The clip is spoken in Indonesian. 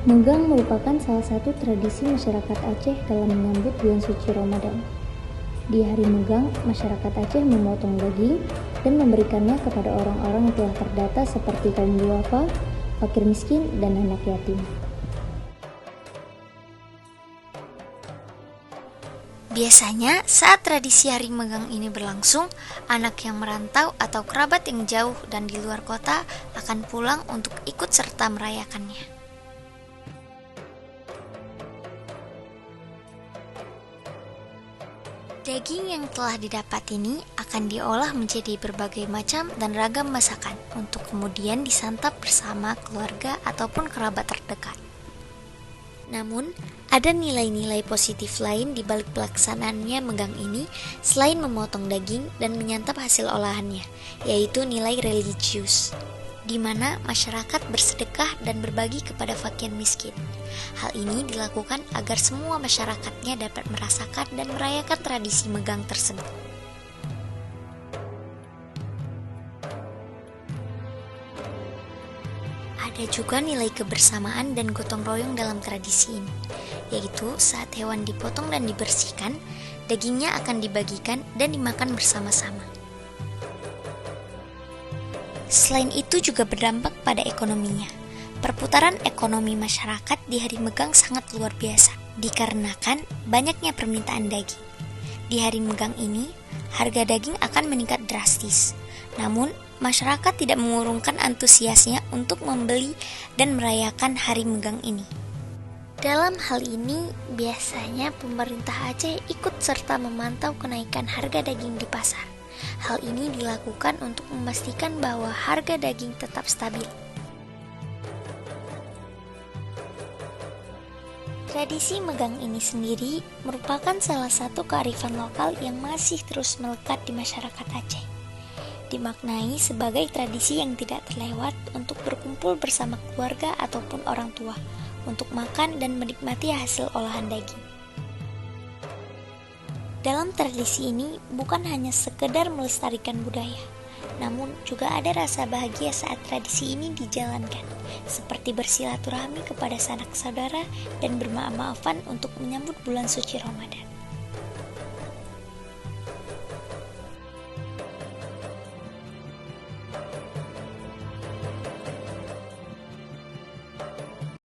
Megang merupakan salah satu tradisi masyarakat Aceh dalam menyambut bulan suci Ramadan. Di hari Megang, masyarakat Aceh memotong daging dan memberikannya kepada orang-orang yang telah terdata seperti kaum duafa, fakir miskin, dan anak yatim. Biasanya saat tradisi hari Megang ini berlangsung, anak yang merantau atau kerabat yang jauh dan di luar kota akan pulang untuk ikut serta merayakannya. Daging yang telah didapat ini akan diolah menjadi berbagai macam dan ragam masakan untuk kemudian disantap bersama keluarga ataupun kerabat terdekat. Namun, ada nilai-nilai positif lain di balik pelaksanaannya Megang ini selain memotong daging dan menyantap hasil olahannya, yaitu nilai religius, di mana masyarakat bersedekah dan berbagi kepada fakir miskin. Hal ini dilakukan agar semua masyarakatnya dapat merasakan dan merayakan tradisi Megang tersebut. Ada juga nilai kebersamaan dan gotong royong dalam tradisi ini, yaitu saat hewan dipotong dan dibersihkan, dagingnya akan dibagikan dan dimakan bersama-sama. Selain itu juga berdampak pada ekonominya. Perputaran ekonomi masyarakat di hari Megang sangat luar biasa, dikarenakan banyaknya permintaan daging. Di hari Megang ini, harga daging akan meningkat drastis. Namun, masyarakat tidak mengurungkan antusiasnya untuk membeli dan merayakan hari Megang ini. Dalam hal ini, biasanya pemerintah Aceh ikut serta memantau kenaikan harga daging di pasar. Hal ini dilakukan untuk memastikan bahwa harga daging tetap stabil. Tradisi Megang ini sendiri merupakan salah satu kearifan lokal yang masih terus melekat di masyarakat Aceh. Dimaknai sebagai tradisi yang tidak terlewat untuk berkumpul bersama keluarga ataupun orang tua untuk makan dan menikmati hasil olahan daging. Dalam tradisi ini bukan hanya sekedar melestarikan budaya, namun juga ada rasa bahagia saat tradisi ini dijalankan, seperti bersilaturahmi kepada sanak saudara dan bermaaf-maafan untuk menyambut bulan suci Ramadan.